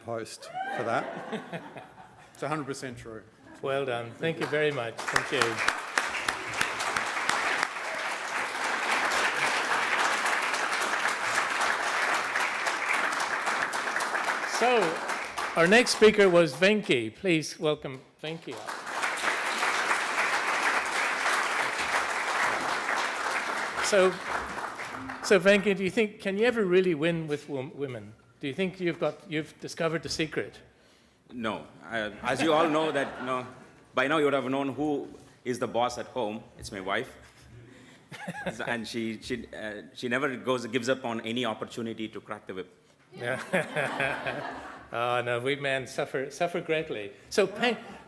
host for that. It's 100% true. Well done. Thank you very much. Thank you. So, our next speaker was Venki. Please welcome Venki up. So Venki, do you think, can you ever really win with women? Do you think you've discovered the secret? No. As you all know that, by now you would have known who is the boss at home. It's my wife. And she never gives up on any opportunity to crack the whip. Yeah. Oh, no, we men suffer greatly. So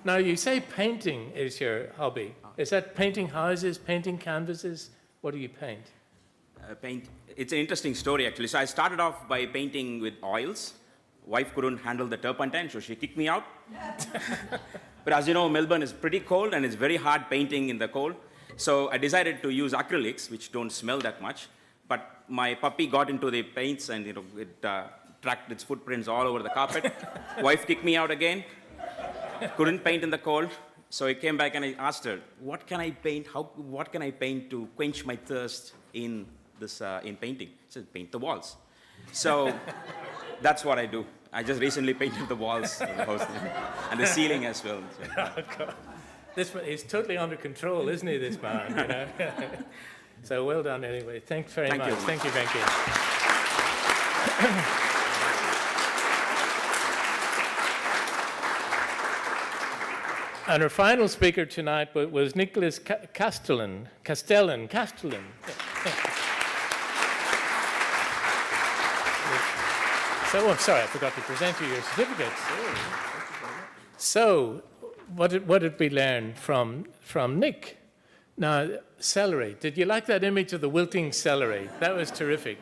now you say painting is your hobby. Is that painting houses, painting canvases? What do you paint? It's an interesting story, actually. So I started off by painting with oils. Wife couldn't handle the turpentine, so she kicked me out. But as you know, Melbourne is pretty cold, and it's very hard painting in the cold. So I decided to use acrylics, which don't smell that much. But my puppy got into the paints, and it tracked its footprints all over the carpet. Wife kicked me out again. Couldn't paint in the cold. So I came back and I asked her, what can I paint? What can I paint to quench my thirst in painting? She said, paint the walls. So that's what I do. I just recently painted the walls of the house and the ceiling as well. So. This one is totally under control, isn't he, this man? So well done anyway. Thanks very much. Thank you, Venki. And our final speaker tonight was Nicholas Castellan. So, I'm sorry, I forgot to present you your certificates. So, what did we learn from Nick? Now, celery. Did you like that image of the wilting celery? That was terrific.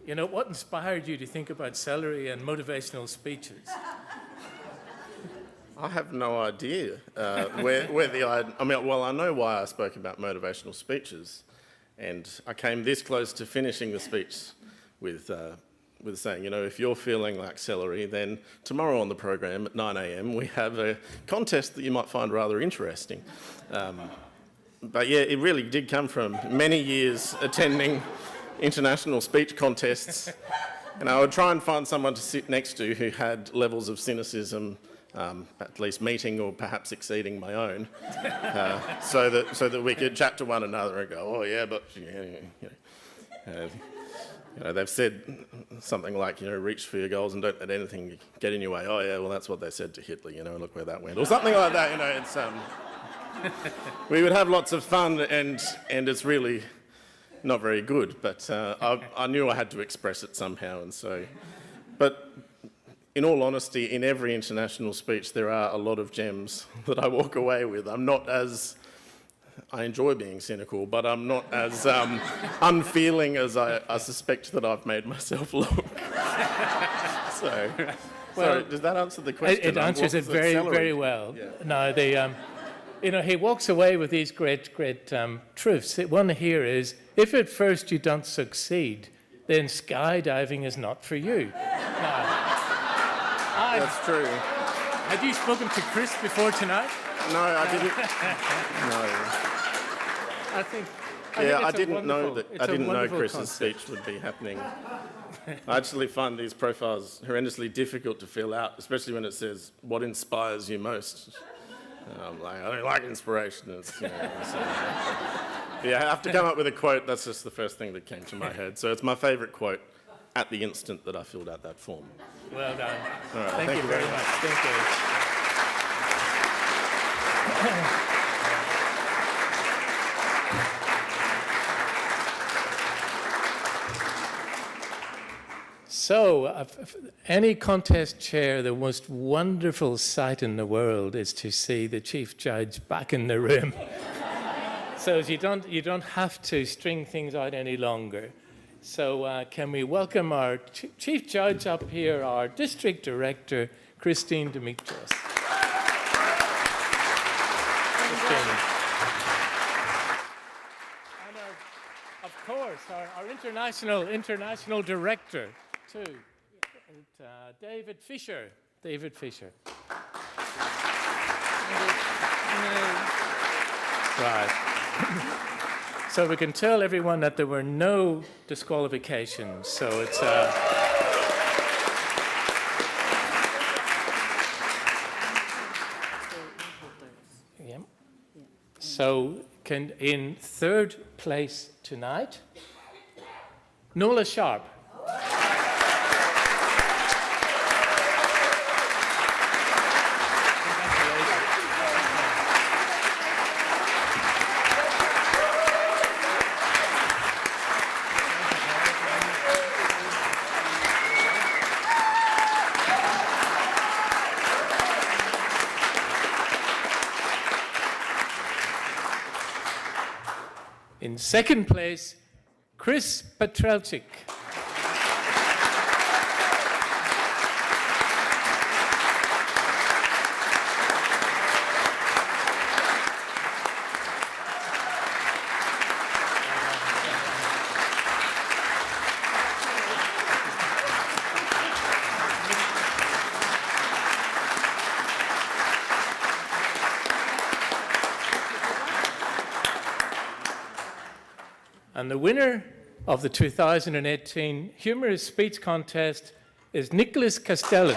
What inspired you to think about celery and motivational speeches? I have no idea where the idea. I know why I spoke about motivational speeches, and I came this close to finishing the speech with saying, if you're feeling like celery, then tomorrow on the program at 9 a.m. we have a contest that you might find rather interesting. But yeah, it really did come from many years attending international speech contests, and I would try and find someone to sit next to who had levels of cynicism at least meeting or perhaps exceeding my own, so that we could chat to one another and go, oh yeah, but they've said something like, reach for your goals and don't let anything get in your way. Oh yeah, well that's what they said to Hitler. Look where that went, or something like that. It's we would have lots of fun, and it's really not very good. But I knew I had to express it somehow, and so, but. In all honesty, in every international speech, there are a lot of gems that I walk away with. I enjoy being cynical, but I'm not as unfeeling as I suspect that I've made myself look. Sorry, does that answer the question? It answers it very, very well. Yeah. No, he walks away with these great truths. One here is, if at first you don't succeed, then skydiving is not for you. That's true. Had you spoken to Chris before tonight? No, I didn't. No. I didn't know Chris's speech would be happening. I actually find these profiles horrendously difficult to fill out, especially when it says, what inspires you most? I'm like, I don't like inspiration. I have to come up with a quote. That's just the first thing that came to my head. So it's my favourite quote at the instant that I filled out that form. Well done. All right, thank you very much. Thank you. So, any contest chair, the most wonderful sight in the world is to see the chief judge back in the room. So you don't have to string things out any longer. So can we welcome our Chief Judge up here, our District Director, Christine Dimitrios. And of course, our international director, too. David Fisher. David Fisher. Right. So we can tell everyone that there were no disqualifications. So it's... Yeah. So in third place tonight, Nola Sharp. In second place, Chris Petrelchik. And the winner of the 2018 Humorous Speech Contest is Nicholas Castellan.